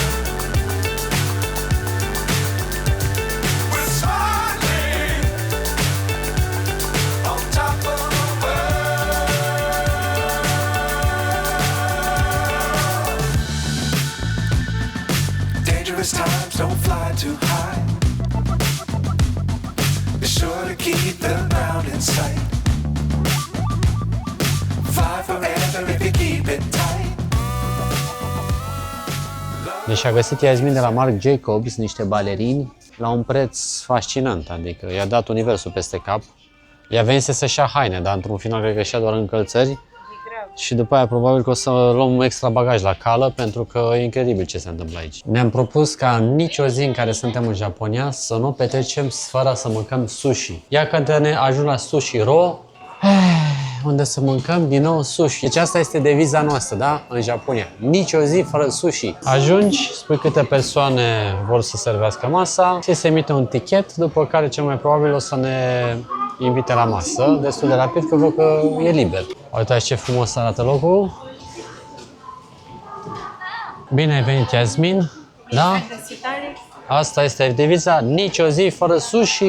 We're smiling on top of the world. Dangerous times, don't fly too high. Be sure to keep the ground in sight. Fly forever if you keep it tight. Deci a găsit Iasmin de la Marc Jacobs niște balerini la un preț fascinant, adică i-a dat universul peste cap. Ea venise să-și ia haine, dar într-un final cred că și-a doar încălțări. Și după aia probabil că o să luăm extra bagaj la cală, pentru că e incredibil ce se întâmplă aici. Ne-am propus ca în nicio zi în care suntem în Japonia să nu petrecem fără să mâncăm sushi. Ia că ne ajung la Sushi Ro, unde să mâncăm din nou sushi. Deci asta este deviza noastră, da? În Japonia. Nici o zi fără sushi. Ajungi, spui câte persoane vor să servească masa, ți se emite un tichet, după care cel mai probabil o să ne invite la masă, destul de rapid, că văd că e liber. Uitați ce frumos arată locul. Bine ai venit, Iasmin. Da? Asta este deviza, nici o zi fără sushi.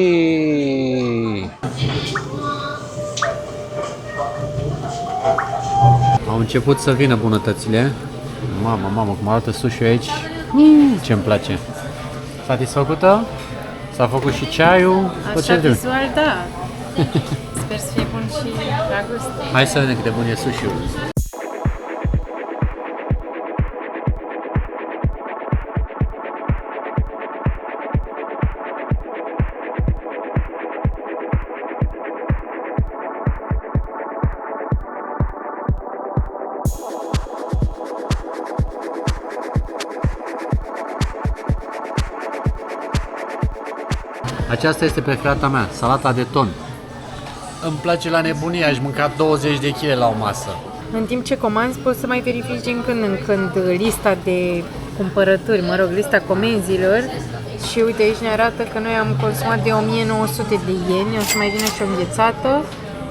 Au început să vină bunătățile. Mamă, cum arată sushi aici. Ce-mi place. Satisfăcută? S-a făcut și ceaiul. Tot ce Așa trebuie. vizual, da. Sper să fie bun și la gust. Hai să vedem cât de bun e sushi-ul. Aceasta este preferata mea, salata de ton. Îmi place la nebunie, aș mânca 20 de kg la o masă. În timp ce comanzi, poți să mai verifici din când în când lista de cumpărături, lista comenzilor. Și uite, aici ne arată că noi am consumat de 1900 de ieni, o să mai vină și o înghețată,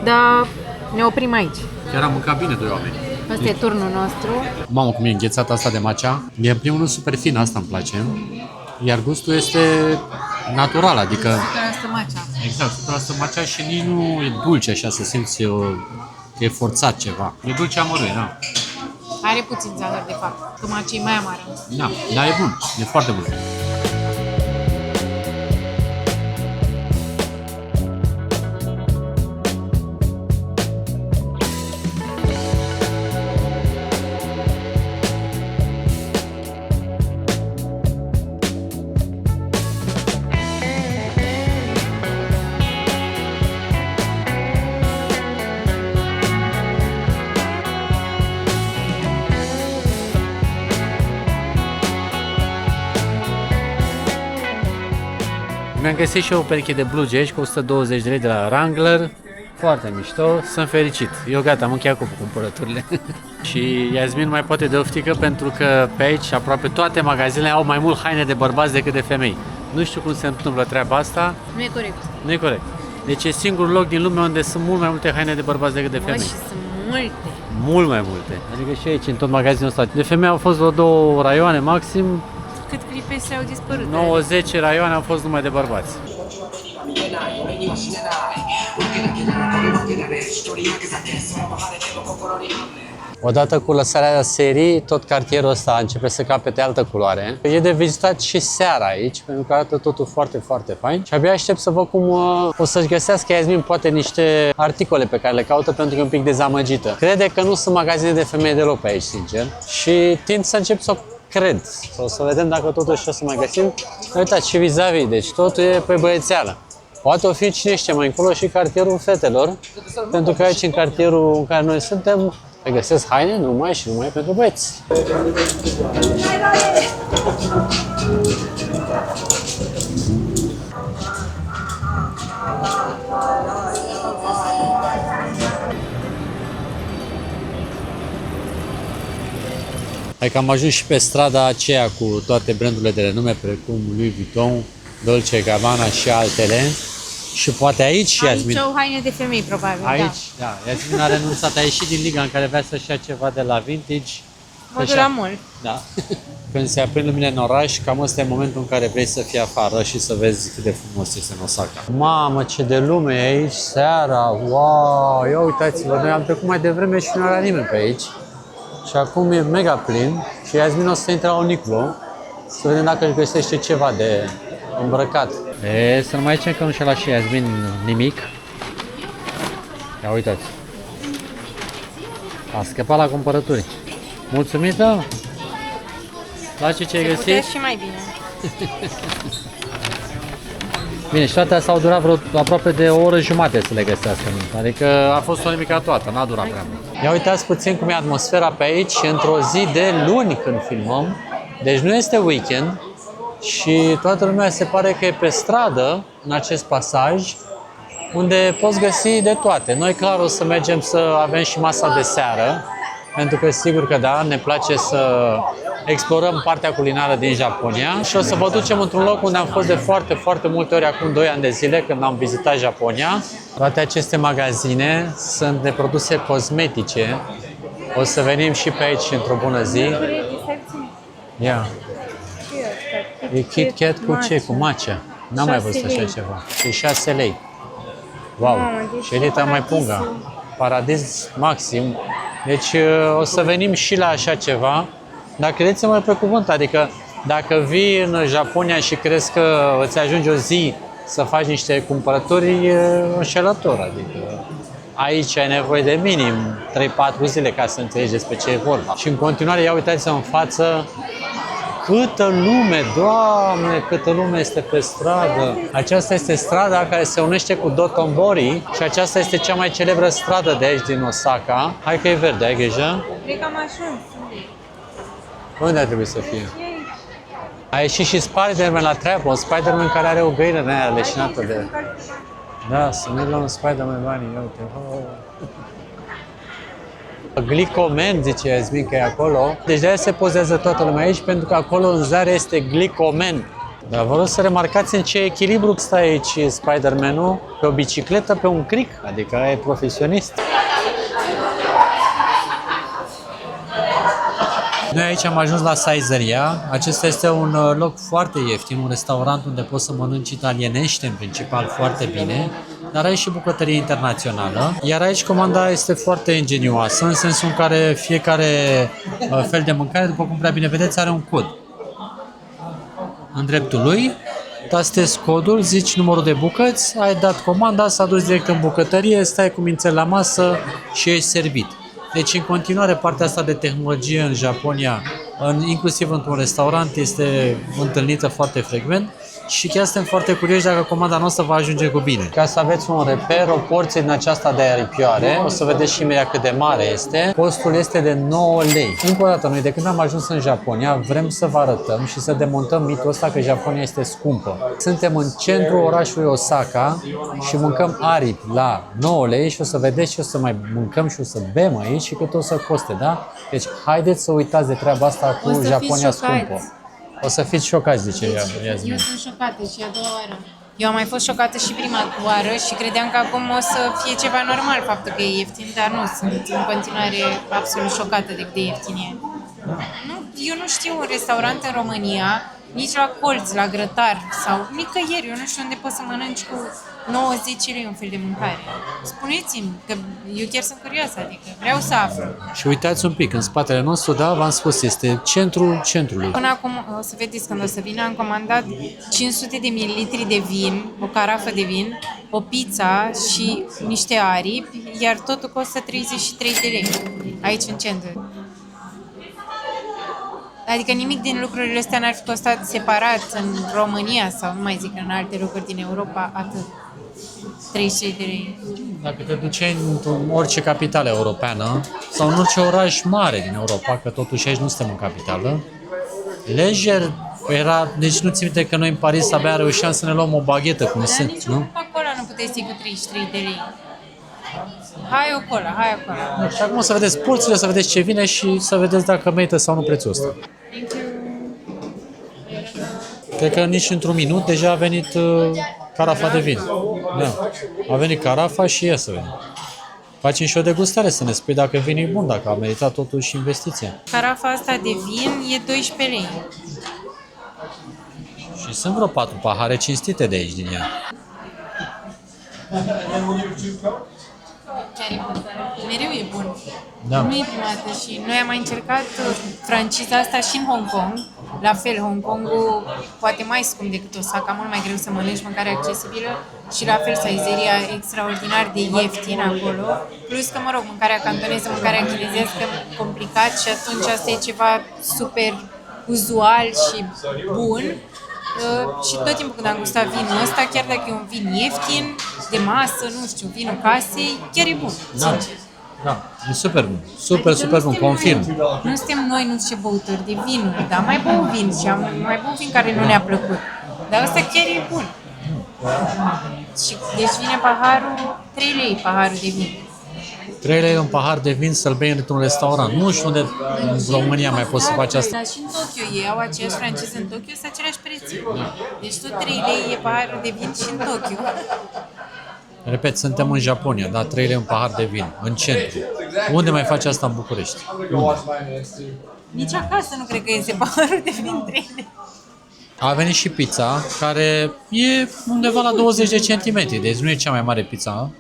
dar ne oprim aici. Chiar am mâncat bine doi oameni. Asta e turnul nostru. Mamă, cum e înghețata asta de matcha. E în primul rând super fin, asta îmi place. Iar gustul este natural, adică... 100% matcha. Exact, 100% matcha și nici nu e dulce așa, să simți că e forțat ceva. E dulce amărât, da. Are puțin zahăr, de fapt, că matcha e mai amară. Da, dar e bun, e foarte bun. Mi-am găsit și eu o pereche de blugi aici cu 120 de lei de la Wrangler. Foarte mișto, sunt fericit. Eu gata, am încheiat cu cumpărăturile. Și Iasmin mai poate de oftică pentru că pe aici aproape toate magazinele au mai mult haine de bărbați decât de femei. Nu știu cum se întâmplă treaba asta. Nu e corect. Nu e corect. Deci e singurul loc din lume unde sunt mult mai multe haine de bărbați decât de femei. Și sunt multe. Mult mai multe. Adică și aici, în tot magazinul ăsta. De femei au fost vreo 2 raioane maxim. Cât clipese au dispărut. 9-10 raioane au fost numai de bărbați. Odată cu lăsarea serii, tot cartierul ăsta începe să capete altă culoare. E de vizitat și seara aici, pentru că arată totul foarte, foarte fain. Și abia aștept să văd cum o să-și găsească Iasmin poate niște articole pe care le caută, pentru că e un pic dezamăgită. Crede că nu sunt magazine de femei deloc pe aici, sincer. Și tind să încep să o cred. O să vedem dacă totuși o să mai găsim. Uitați, și vis-a-vis, deci totul e pe băiețeală. Poate o fi cine știe mai încolo și cartierul fetelor, pentru că aici, în cartierul în care noi suntem, se găsesc haine numai și numai pentru băieți. Hai că am ajuns și pe strada aceea cu toate brandurile de renume, precum Louis Vuitton, Dolce Gabbana și altele. Și poate aici Iasmin... Aici au haine de femei, probabil, aici, da. Iasmin a renunțat, a ieșit din liga în care vrea să-și ia ceva de la vintage. Mă duc la mall. Da. Când se aprind lumine în oraș, cam ăsta e momentul în care vrei să fii afară și să vezi cât de frumos este în Osaka. Mamă, ce de lume e aici seara! Wow! Ia uitați-vă, noi am trecut mai devreme și nu era nimeni pe aici. Și acum e mega plin și Iasmin o să intre la Uniqlo să vedem dacă își găsește ceva de îmbrăcat. Să nu mai zicem că nu și-a luat și Iasmin nimic. Ia uitați. A scăpat la cumpărături. Mulțumită? Place ce ai Se găsit? putea și mai bine. Bine, și toate astea au durat vreo aproape de o oră jumate să le găsească. Adică a fost o nimica toată, n-a durat prea mult. Ia uitați puțin cum e atmosfera pe aici într-o zi de luni când filmăm. Deci nu este weekend și toată lumea se pare că e pe stradă în acest pasaj unde poți găsi de toate. Noi clar o să mergem să avem și masa de seară, pentru că sigur că da, ne place să explorăm partea culinară din Japonia și o să vă ducem într-un loc unde am fost de foarte, foarte multe ori acum 2 ani de zile când am vizitat Japonia. Toate aceste magazine sunt de produse cosmetice. O să venim și pe aici într-o bună zi. Ia. E Kit Kat cu ce? Cu matcha. N-am mai văzut așa ceva. E 6 lei. Wow. Și Elita mai punga. Paradis maxim. Deci o să venim și la așa ceva. Dar credeți-mă pe cuvânt, adică dacă vii în Japonia și crezi că îți ajunge o zi să faci niște cumpărături, e înșelător. Adică aici ai nevoie de minim 3-4 zile ca să înțelegi despre ce e vorba. Și în continuare, ia uitați-vă în față câtă lume, Doamne, câtă lume este pe stradă. Aceasta este strada care se unește cu Dotonbori și aceasta este cea mai celebră stradă de aici din Osaka. Hai că e verde, ai grijă? Cred că am ajuns. Unde ar trebui să fie? A ieșit și Spider-Man la treabă, un Spider-Man care are o găină în aia leșinată de... Da, să merg la un Spider-Man banii, uite. Oh. Glicomen, zice Yasmin că e acolo. Deci de-aia se pozează toată lumea aici, pentru că acolo în zare este glicomen. Dar vă rog să remarcați în ce echilibru stă aici Spider-Man-ul, pe o bicicletă, pe un cric, adică e profesionist. Noi aici am ajuns la Saizeria. Acesta este un loc foarte ieftin, un restaurant unde poți să mănânci italienește, în principal, foarte bine, dar ai și bucătărie internațională. Iar aici comanda este foarte ingenioasă, în sensul în care fiecare fel de mâncare, după cum prea bine vedeți, are un cod. În dreptul lui, tastezi codul, zici numărul de bucăți, ai dat comanda, s-a dus direct în bucătărie, stai cu mințel la masă și ești servit. Deci, în continuare, partea asta de tehnologie în Japonia, inclusiv într-un restaurant, este întâlnită foarte frecvent și chiar suntem foarte curioși dacă comanda noastră va ajunge cu bine. Ca să aveți un reper, o porție din aceasta de aripioare, o să vedeți și imediat cât de mare este. Costul este de 9 lei. Încă o dată, noi de când am ajuns în Japonia, vrem să vă arătăm și să demontăm mitul ăsta că Japonia este scumpă. Suntem în centrul orașului Osaka și mâncăm aripi la 9 lei și o să vedeți și o să mai mâncăm și o să bem aici și cât o să coste, da? Deci haideți să uitați de treaba asta cu Japonia scumpă. O să fiți șocați, zice Yasmin. Eu sunt șocată și a doua oară. Eu am mai fost șocată și prima oară și credeam că acum o să fie ceva normal faptul că e ieftin, dar nu, sunt în continuare absolut șocată de cât de ieftin e. Nu, eu nu știu un restaurant în România, nici la colț, la grătar sau nicăieri, eu nu știu unde poți să mănânci cu 90 lei un fel de mâncare. Spuneți-mi, că eu chiar sunt curioasă, adică vreau să aflu. Și uitați un pic, în spatele nostru, da, v-am spus, este centrul centrului. Până acum, o să vedeți când o să vină, am comandat 500 de mililitri de vin, o carafă de vin, o pizza și niște aripi, iar totul costă 33 de lei, aici în centru. Adică nimic din lucrurile astea n-ar fi costat separat în România sau nu mai zic în alte locuri din Europa, atât. 33 de lei. Dacă te duceai în orice capitală europeană sau în orice oraș mare din Europa, că totuși aici nu suntem în capitală, lejer era, deci nu ți minte că noi în Paris abia reușeam să ne luăm o baghetă cum sunt, nici nu? acolo nu puteai să cu 33 de lei. Hai acolo, hai acolo. Și acum o să vedeți porțile, să vedeți ce vine și să vedeți dacă merită sau nu prețul ăsta. Thank you. Cred că nici într-un minut deja a venit carafa de vin. Da. A venit carafa și ia să vedem. Facem și o degustare să ne spui dacă vinul e bun, dacă a meritat totuși investiția. Carafa asta de vin e 12 lei. Și sunt vreo 4 pahare cinstite de aici din ea. Chiar e bun. Mereu e bun. Da. Nu e prima dată și noi am mai încercat franciza asta și în Hong Kong. La fel, Hong Kongul poate mai scump decât Osaka, mult mai greu să mănânci mâncare accesibilă și la fel Saizeria extraordinar de ieftin acolo. Plus că, mă rog, mâncarea cantoneză, mâncarea chinezească complicat și atunci asta e ceva super uzual și bun. Și tot timpul când am gustat vinul ăsta, chiar dacă e un vin ieftin, de masă, nu știu, vinul casei, chiar e bun, sincer. Da, e super bun. Super, Adică super nu bun, suntem confirm. Nu suntem noi, nu știu ce băuturi de vinuri, dar mai bău vin și am mai băut vin care nu ne-a plăcut. Dar ăsta chiar e bun. Și, deci vine paharul, 3 lei paharul de vin. 3 lei un pahar de vin să-l bei într-un restaurant. Nu știu unde în România mai poți să faci asta. Dar și în Tokyo, ei au aceeași franciză în Tokyo, sunt aceleași prețuri. Deci tot 3 lei e paharul de vin și în Tokyo. Repet, suntem în Japonia, da? 3 lei un pahar de vin, în centru. Unde mai faci asta în București? Unde? Nici acasă nu cred că este paharul de vin 3 lei. A venit și pizza, care e undeva la 20 de centimetri, deci nu e cea mai mare pizza,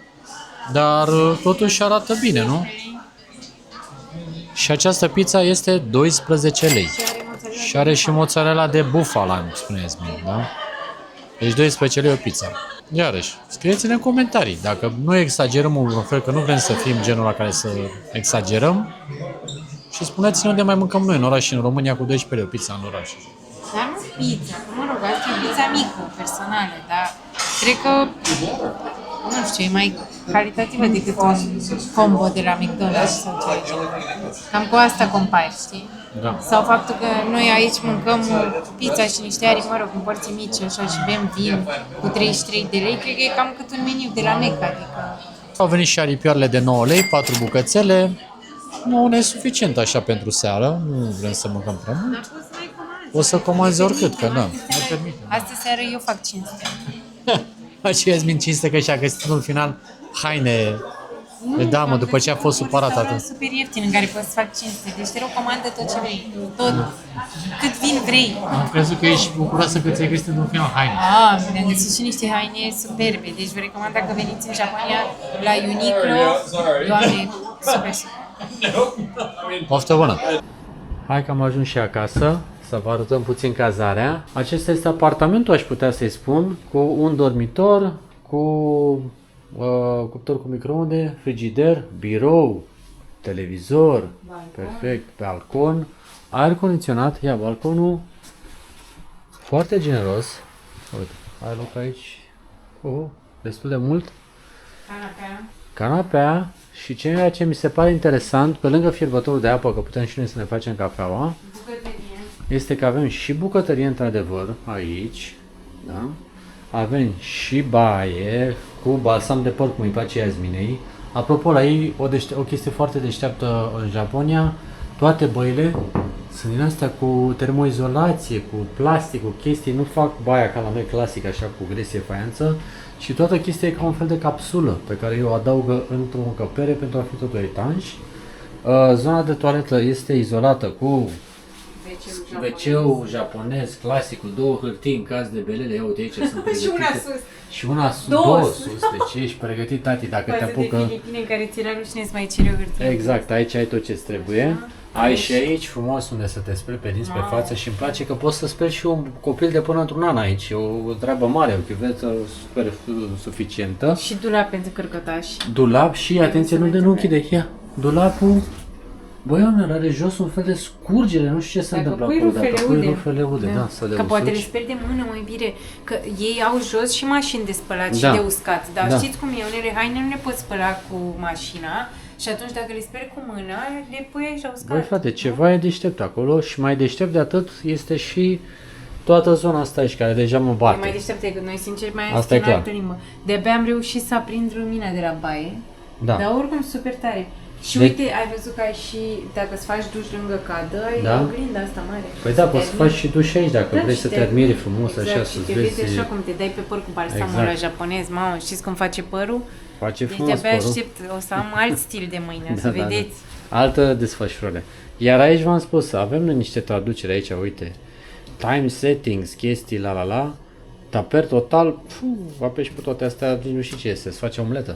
dar totuși arată bine, nu? Și această pizza este 12 lei. Și are și mozzarella de bufala, spuneți mie, da? Deci 12 lei o pizza. Iarăși, scrieți-ne în comentarii dacă nu exagerăm în vreun fel, că nu vrem să fim genul la care să exagerăm, și spuneți-ne unde mai mâncăm noi în oraș și în România cu 12 lei o pizza în oraș. Dar nu pizza, că mă rog, asta e pizza mică, personală, dar cred că, nu știu, e mai calitativă decât un combo de la McDonald's sau ceva. Cam cu asta compari, știi? Da. Sau faptul că noi aici mâncăm pizza și niște ari, mă rog, în părți mici, așa, și bem vin cu 33 de lei, cred că e cam cât un meniu de la Mecca, adică... Au venit și aripioarele de 9 lei, 4 bucățele. Nu e suficient așa pentru seară, nu vrem să mâncăm prea mult. Dar poți să mai comanzi. O să comanzi oricât, că nu. Astă seară eu fac 500. Aceea îți cinste că și-a găsit în final haine de damă după ce a fost supărat atât. Super ieftin în care poți să fac 500. Deci te rog, comandă tot ce vrei. Tot. Cât vin vrei. Am crezut că ești bucuroasă că ți-ai găsit în final haine. Mi-am găsit și niște haine superbe. Deci vă recomand dacă veniți în Japonia la Uniqlo. Doamne, super, super. Poftă bună! Hai că am ajuns și acasă, să vă arătăm puțin cazarea. Acesta este apartamentul, aș putea să-i spun, cu un dormitor, cu cuptor cu microunde, frigider, birou, televizor, perfect, balcon, aer condiționat, ia balconul, foarte generos. Uite, ai loc aici, destul de mult. Canapea și ceea ce mi se pare interesant, pe lângă fierbătorul de apă, că putem și noi să ne facem cafeaua, este că avem și bucătărie într-adevăr aici, da? Avem și baie cu balsam de porc, cum îi place Iasminei. Apropo, la ei o chestie foarte deșteaptă în Japonia, toate băile sunt din astea cu termoizolație, cu plastic, cu chestii, nu fac baia ca la noi clasic, așa cu gresie, faianță, și toată chestia e ca un fel de capsulă pe care eu o adaugă într-o încăpere pentru a fi totul etanș. Zona de toaletă este izolată cu WC-ul japonez, clasicul, 2 hârtii în caz de belele, ia uite aici sunt pregătite. Și una sus. Și una sus, Două două sus. sus, deci ești pregătit, tati, dacă te Față de apucă. Filipine în care ți era rușine să mai ceri o hârtie. Exact, aici ai tot ce trebuie. Ai și aici frumos unde să te speli pe dinți, pe față, și îmi place că poți să speli și un copil de până într-un an aici. E o treabă mare, o chiuvetă super suficientă. Și dulap pentru cărcătași. Dulap și, atenție, nu de nu închide, ia, dulapul. Băi, Ionel, are jos un fel de scurgere, nu știu ce se Dacă întâmplă pui acolo. Dacă pui rufeleude. rufeleude, da, să le Că poate le usuci. speli de mână mai bine, că ei au jos și mașini de spălat Da. și de uscat. Dar Da. știți cum e, unele haine nu le poți spăla cu mașina și atunci dacă le speli cu mâna, le pui aici la uscat. Băi, frate, ceva e deștept acolo și mai deștept de atât este și toată zona asta aici, care deja mă E mai bate. deștept decât noi, sincer, mai Asta ales e în clar. altă limbă. De-abia am reușit să aprind lumina de la baie, Da. dar oricum super tare. Și De- uite, ai văzut că ai și, dacă îți faci duș lângă cadă, ai Da. oglinda asta mare. Păi da, poți să faci și duș aici dacă vrei și să te admiri frumos, exact, așa, și să-ți te vezi vezi. așa cum te dai pe păr cu balsamul Exact. la japonez, mamă, știți cum face părul? Face Deci frumos de-abia părul. aștept, o să am alt stil de mâine, să vedeți. Altă desfășurare. Iar aici v-am spus, avem noi niște traduceri aici, uite. Time settings, chestii, la. Taper total, apeși pe toate astea, nici nu știu ce este, să face omletă.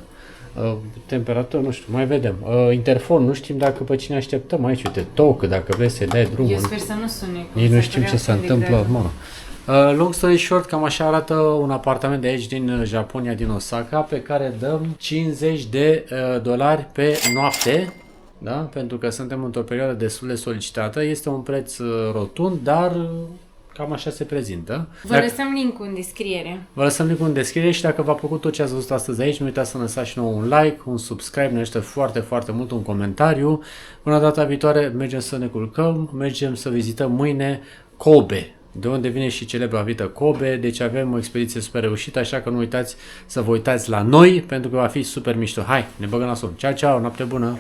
Temperatură, nu știu, mai vedem. Interfon, nu știm dacă pe cine așteptăm aici, uite, toc, dacă vrei să-i dai drumul. Eu sper să nu sune. cum Nici nu s-a știm ce părea se acum de întâmplă, greu. mă. Long story short, cam așa arată un apartament de aici din Japonia, din Osaka, pe care dăm $50 pe noapte. da? Pentru că suntem într-o perioadă destul de solicitată. Este un preț rotund, dar cam așa se prezintă. Vă lăsăm link-ul în descriere. Vă lăsăm link-ul în descriere și dacă v-a plăcut tot ce ați văzut astăzi aici, nu uitați să lăsați și nouă un like, un subscribe, ne ajută foarte, foarte mult, un comentariu. Până data viitoare mergem să ne culcăm, mergem să vizităm mâine Kobe, de unde vine și celebra vită Kobe, deci avem o expediție super reușită, așa că nu uitați să vă uitați la noi, pentru că va fi super mișto. Hai, ne băgăm la somn. Ceau, ceau, noapte bună!